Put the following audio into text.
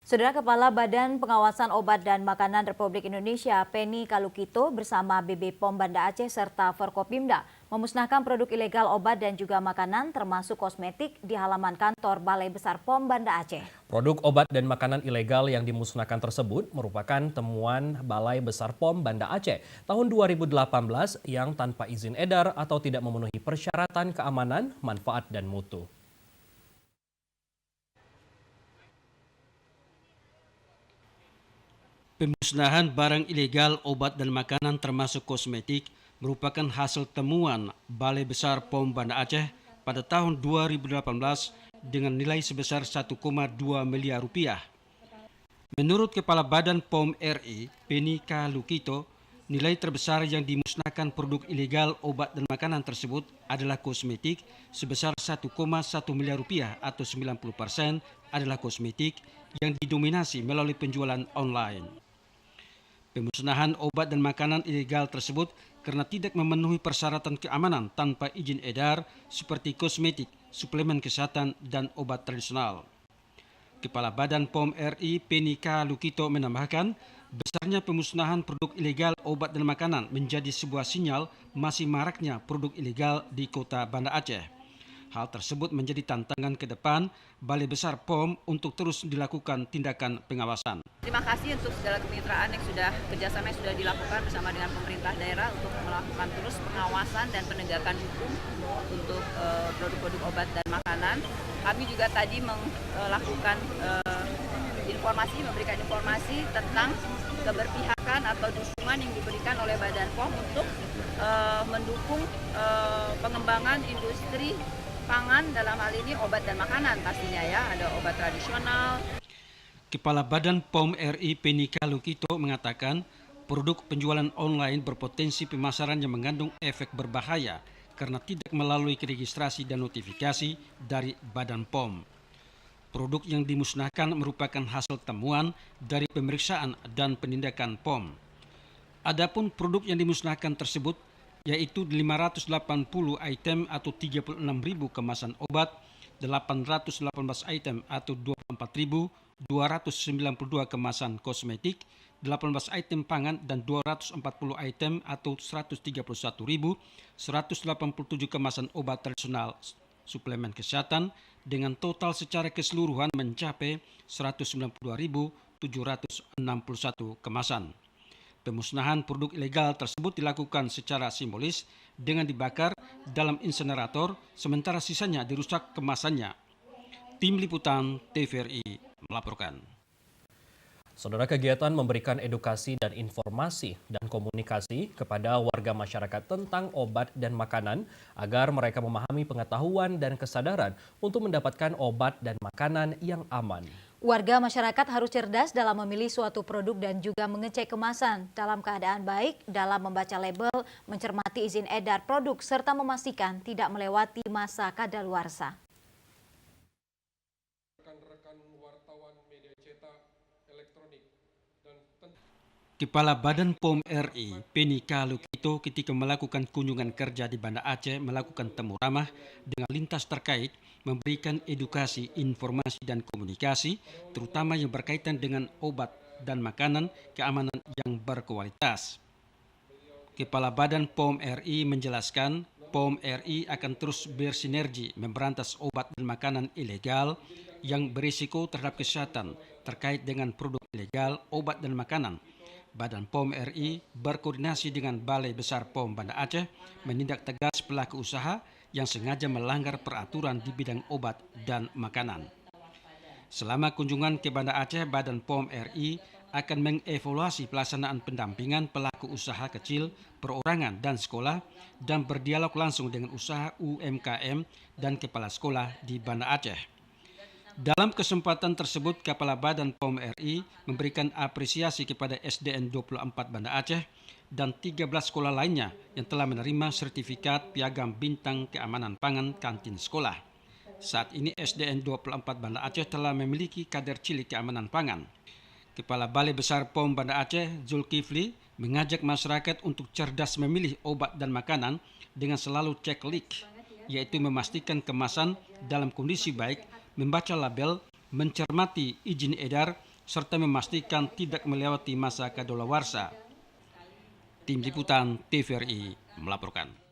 Saudara Kepala Badan Pengawasan Obat dan Makanan Republik Indonesia, Penny Kalukito bersama BB POM Banda Aceh serta Forkopimda memusnahkan produk ilegal obat dan juga makanan termasuk kosmetik di halaman kantor Balai Besar POM Banda Aceh. Produk obat dan makanan ilegal yang dimusnahkan tersebut merupakan temuan Balai Besar POM Banda Aceh tahun 2018 yang tanpa izin edar atau tidak memenuhi persyaratan keamanan, manfaat, dan mutu. Pemusnahan barang ilegal obat dan makanan termasuk kosmetik merupakan hasil temuan Balai Besar POM Banda Aceh pada tahun 2018 dengan nilai sebesar 1,2 miliar rupiah. Menurut Kepala Badan POM RI, Penny Kalukito, nilai terbesar yang dimusnahkan produk ilegal obat dan makanan tersebut adalah kosmetik sebesar 1,1 miliar rupiah atau 90% adalah kosmetik yang didominasi melalui penjualan online. Pemusnahan obat dan makanan ilegal tersebut karena tidak memenuhi persyaratan keamanan tanpa izin edar seperti kosmetik, suplemen kesehatan, dan obat tradisional. Kepala Badan POM RI Penny Kalukito menambahkan, besarnya pemusnahan produk ilegal obat dan makanan menjadi sebuah sinyal masih maraknya produk ilegal di kota Banda Aceh. Hal tersebut menjadi tantangan ke depan Balai Besar POM untuk terus dilakukan tindakan pengawasan. Terima kasih untuk segala kemitraan yang kerjasama yang sudah dilakukan bersama dengan pemerintah daerah untuk melakukan terus pengawasan dan penegakan hukum untuk produk-produk obat dan makanan. Kami juga tadi melakukan memberikan informasi tentang keberpihakan atau dukungan yang diberikan oleh Badan POM untuk mendukung pengembangan industri pangan, dalam hal ini obat dan makanan pastinya ya, ada obat tradisional. Kepala Badan POM RI Penny Kalukito mengatakan produk penjualan online berpotensi pemasaran yang mengandung efek berbahaya karena tidak melalui registrasi dan notifikasi dari Badan POM. Produk yang dimusnahkan merupakan hasil temuan dari pemeriksaan dan penindakan POM. Adapun produk yang dimusnahkan tersebut yaitu 580 item atau 36.000 kemasan obat, 818 item atau 24.292 kemasan kosmetik, 18 item pangan dan 240 item atau 131.187 kemasan obat tradisional suplemen kesehatan dengan total secara keseluruhan mencapai 192.761 kemasan. Pemusnahan produk ilegal tersebut dilakukan secara simbolis dengan dibakar dalam insenerator, sementara sisanya dirusak kemasannya. Tim Liputan TVRI melaporkan. Saudara, kegiatan memberikan edukasi dan informasi dan komunikasi kepada warga masyarakat tentang obat dan makanan agar mereka memahami pengetahuan dan kesadaran untuk mendapatkan obat dan makanan yang aman. Warga masyarakat harus cerdas dalam memilih suatu produk dan juga mengecek kemasan dalam keadaan baik dalam membaca label, mencermati izin edar produk, serta memastikan tidak melewati masa kadaluarsa. Kepala Badan POM RI Penny Kalukito ketika melakukan kunjungan kerja di Banda Aceh melakukan temu ramah dengan lintas terkait, memberikan edukasi, informasi dan komunikasi terutama yang berkaitan dengan obat dan makanan keamanan yang berkualitas. Kepala Badan POM RI menjelaskan POM RI akan terus bersinergi memberantas obat dan makanan ilegal yang berisiko terhadap kesehatan terkait dengan produk ilegal obat dan makanan. Badan POM RI berkoordinasi dengan Balai Besar POM Banda Aceh menindak tegas pelaku usaha yang sengaja melanggar peraturan di bidang obat dan makanan. Selama kunjungan ke Banda Aceh, Badan POM RI akan mengevaluasi pelaksanaan pendampingan pelaku usaha kecil, perorangan dan sekolah dan berdialog langsung dengan usaha UMKM dan kepala sekolah di Banda Aceh. Dalam kesempatan tersebut, Kepala Badan POM RI memberikan apresiasi kepada SDN 24 Banda Aceh dan 13 sekolah lainnya yang telah menerima sertifikat piagam bintang keamanan pangan kantin sekolah. Saat ini SDN 24 Banda Aceh telah memiliki kader cilik keamanan pangan. Kepala Balai Besar POM Banda Aceh, Zulkifli, mengajak masyarakat untuk cerdas memilih obat dan makanan dengan selalu cek leak, yaitu memastikan kemasan dalam kondisi baik, membaca label, mencermati izin edar, serta memastikan tidak melewati masa kadaluarsa. Tim Liputan TVRI melaporkan.